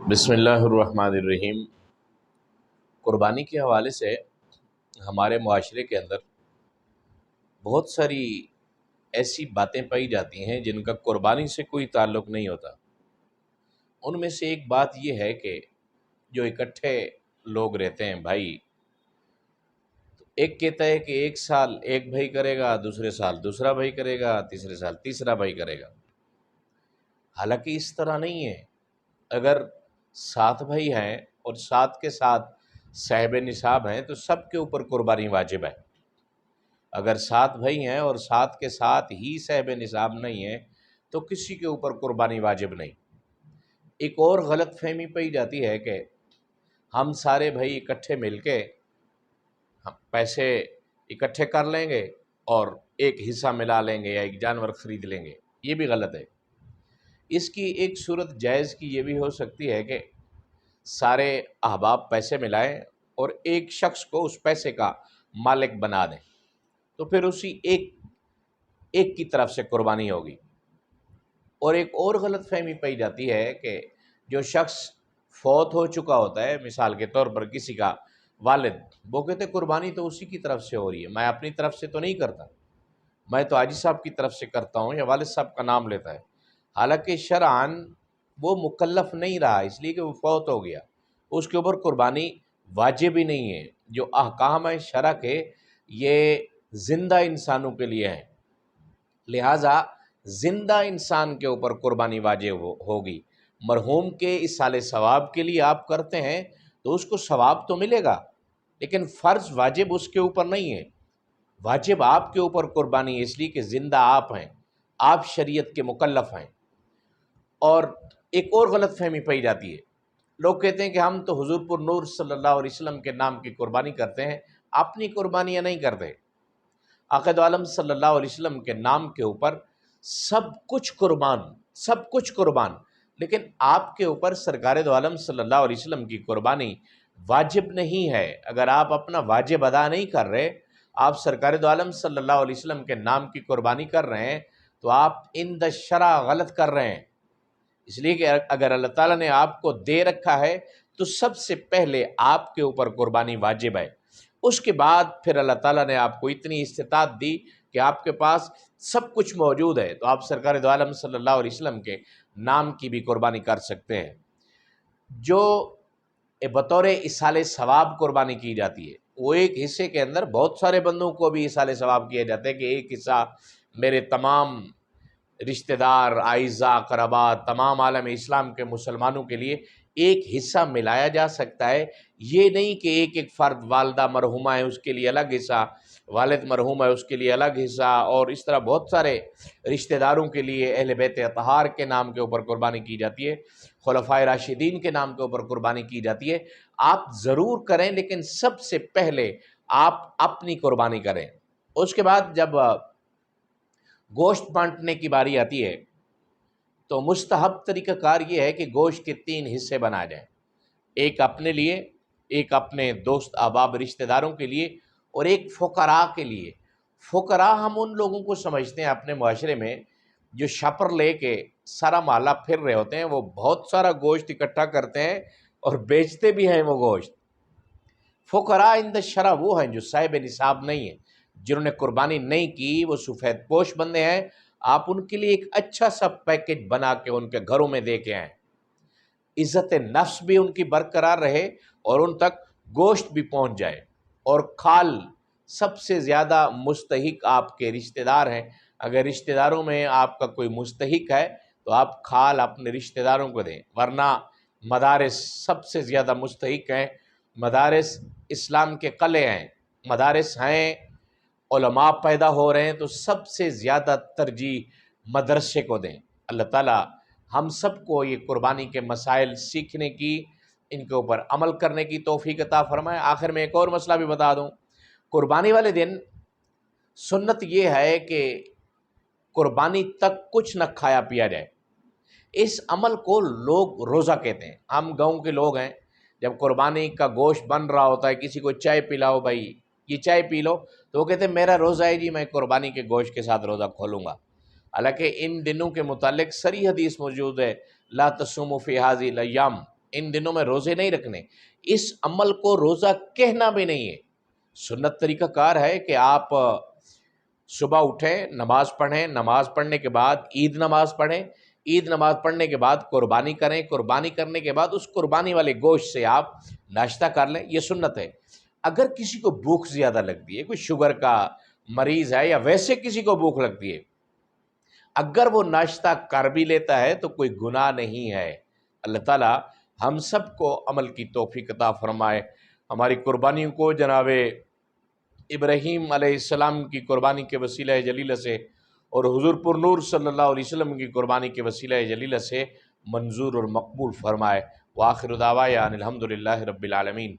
بسم اللہ الرحمن الرحیم۔ قربانی کے حوالے سے ہمارے معاشرے کے اندر بہت ساری ایسی باتیں پائی جاتی ہیں جن کا قربانی سے کوئی تعلق نہیں ہوتا۔ ان میں سے ایک بات یہ ہے کہ جو اکٹھے لوگ رہتے ہیں بھائی، تو ایک کہتا ہے کہ ایک سال ایک بھائی کرے گا، دوسرے سال دوسرا بھائی کرے گا، تیسرے سال تیسرا بھائی کرے گا۔ حالانکہ اس طرح نہیں ہے۔ اگر 7 بھائی ہیں اور 7 کے ساتھ صاحب نصاب ہیں تو سب کے اوپر قربانی واجب ہے۔ اگر 7 بھائی ہیں اور 7 کے ساتھ ہی صاحب نصاب نہیں ہے تو کسی کے اوپر قربانی واجب نہیں۔ ایک اور غلط فہمی پائی جاتی ہے کہ ہم سارے بھائی اکٹھے مل کے ہم پیسے اکٹھے کر لیں گے اور ایک حصہ ملا لیں گے یا ایک جانور خرید لیں گے۔ یہ بھی غلط ہے۔ اس کی ایک صورت جائز کی یہ بھی ہو سکتی ہے کہ سارے احباب پیسے ملائیں اور ایک شخص کو اس پیسے کا مالک بنا دیں، تو پھر اسی ایک کی طرف سے قربانی ہوگی۔ اور ایک اور غلط فہمی پائی جاتی ہے کہ جو شخص فوت ہو چکا ہوتا ہے، مثال کے طور پر کسی کا والد، وہ کہتے قربانی تو اسی کی طرف سے ہو رہی ہے، میں اپنی طرف سے تو نہیں کرتا، میں تو حاجی صاحب کی طرف سے کرتا ہوں، یا والد صاحب کا نام لیتا ہے۔ حالانکہ شرعاً وہ مکلف نہیں رہا، اس لیے کہ وہ فوت ہو گیا، اس کے اوپر قربانی واجب ہی نہیں ہے۔ جو احکام ہے شرع کے، یہ زندہ انسانوں کے لیے ہیں، لہٰذا زندہ انسان کے اوپر قربانی واجب ہوگی۔ مرحوم کے اصالِ ثواب کے لیے آپ کرتے ہیں تو اس کو ثواب تو ملے گا، لیکن فرض واجب اس کے اوپر نہیں ہے۔ واجب آپ کے اوپر قربانی ہے، اس لیے کہ زندہ آپ ہیں، آپ شریعت کے مکلف ہیں۔ اور ایک اور غلط فہمی پائی جاتی ہے، لوگ کہتے ہیں کہ ہم تو حضور پر نور صلی اللہ علیہ وسلم کے نام کی قربانی کرتے ہیں، اپنی قربانیاں نہیں کرتے۔ آقا دو عالم صلی اللہ علیہ وسلم کے نام کے اوپر سب کچھ قربان، لیکن آپ کے اوپر سرکار دو عالم صلی اللہ علیہ وسلم کی قربانی واجب نہیں ہے۔ اگر آپ اپنا واجب ادا نہیں کر رہے، آپ سرکار دو عالم صلی اللہ علیہ وسلم کے نام کی قربانی کر رہے ہیں، تو آپ عند الشرع غلط کر رہے ہیں۔ اس لیے کہ اگر اللہ تعالیٰ نے آپ کو دے رکھا ہے تو سب سے پہلے آپ کے اوپر قربانی واجب ہے۔ اس کے بعد پھر اللہ تعالیٰ نے آپ کو اتنی استطاعت دی کہ آپ کے پاس سب کچھ موجود ہے، تو آپ سرکار دو عالم صلی اللہ علیہ وسلم کے نام کی بھی قربانی کر سکتے ہیں۔ جو بطور اصالِ ثواب قربانی کی جاتی ہے، وہ ایک حصے کے اندر بہت سارے بندوں کو بھی اصالِ ثواب کیا جاتا ہے کہ ایک حصہ میرے تمام رشتہ دار، اعزاء، اقرباء، تمام عالم اسلام کے مسلمانوں کے لیے ایک حصہ ملایا جا سکتا ہے۔ یہ نہیں کہ ایک ایک فرد، والدہ مرحومہ ہے اس کے لیے الگ حصہ، والد مرحوم ہے اس کے لیے الگ حصہ، اور اس طرح بہت سارے رشتہ داروں کے لیے اہل بیت اطہار کے نام کے اوپر قربانی کی جاتی ہے، خلفائے راشدین کے نام کے اوپر قربانی کی جاتی ہے۔ آپ ضرور کریں، لیکن سب سے پہلے آپ اپنی قربانی کریں۔ اس کے بعد جب گوشت بانٹنے کی باری آتی ہے تو مستحب طریقہ کار یہ ہے کہ گوشت کے 3 حصے بنائے جائیں، ایک اپنے لیے، ایک اپنے دوست احباب رشتہ داروں کے لیے، اور ایک فقراء کے لیے۔ فقراء ہم ان لوگوں کو سمجھتے ہیں اپنے معاشرے میں جو شاپر لے کے سارا محلہ پھر رہے ہوتے ہیں، وہ بہت سارا گوشت اکٹھا کرتے ہیں اور بیچتے بھی ہیں وہ گوشت۔ فقراء عند الشرع وہ ہیں جو صاحب نصاب نہیں ہیں، جنہوں نے قربانی نہیں کی، وہ سفید پوش بندے ہیں۔ آپ ان کے لیے ایک اچھا سا پیکج بنا کے ان کے گھروں میں دے کے آئیں، عزت نفس بھی ان کی برقرار رہے اور ان تک گوشت بھی پہنچ جائے۔ اور کھال سب سے زیادہ مستحق آپ کے رشتہ دار ہیں۔ اگر رشتہ داروں میں آپ کا کوئی مستحق ہے تو آپ کھال اپنے رشتہ داروں کو دیں، ورنہ مدارس سب سے زیادہ مستحق ہیں۔ مدارس اسلام کے قلعے ہیں، مدارس ہیں، علماء پیدا ہو رہے ہیں، تو سب سے زیادہ ترجیح مدرسے کو دیں۔ اللہ تعالیٰ ہم سب کو یہ قربانی کے مسائل سیکھنے کی، ان کے اوپر عمل کرنے کی توفیق عطا فرمائے۔ آخر میں ایک اور مسئلہ بھی بتا دوں، قربانی والے دن سنت یہ ہے کہ قربانی تک کچھ نہ کھایا پیا جائے۔ اس عمل کو لوگ روزہ کہتے ہیں۔ ہم گاؤں کے لوگ ہیں، جب قربانی کا گوشت بن رہا ہوتا ہے، کسی کو چائے پلاؤ بھائی، یہ چائے پی لو، تو وہ کہتے ہیں میرا روزہ ہے جی، میں قربانی کے گوشت کے ساتھ روزہ کھولوں گا۔ حالانکہ ان دنوں کے متعلق صریح حدیث موجود ہے، لا تصوموا فی ہذہ الایام، ان دنوں میں روزے نہیں رکھنے، اس عمل کو روزہ کہنا بھی نہیں ہے۔ سنت طریقہ کار ہے کہ آپ صبح اٹھیں، نماز پڑھیں، نماز پڑھنے کے بعد عید نماز پڑھیں، عید نماز پڑھنے کے بعد قربانی کریں، قربانی کرنے کے بعد اس قربانی والے گوشت سے آپ ناشتہ کر لیں، یہ سنت ہے۔ اگر کسی کو بھوک زیادہ لگتی ہے، کوئی شوگر کا مریض ہے یا ویسے کسی کو بھوک لگتی ہے، اگر وہ ناشتہ کر بھی لیتا ہے تو کوئی گناہ نہیں ہے۔ اللہ تعالی ہم سب کو عمل کی توفیق عطا فرمائے، ہماری قربانیوں کو جناب ابراہیم علیہ السلام کی قربانی کے وسیلہ جلیلہ سے اور حضور پر نور صلی اللہ علیہ وسلم کی قربانی کے وسیلہ جلیلہ سے منظور اور مقبول فرمائے۔ وآخر دعوانا ان الحمد للہ رب العالمین۔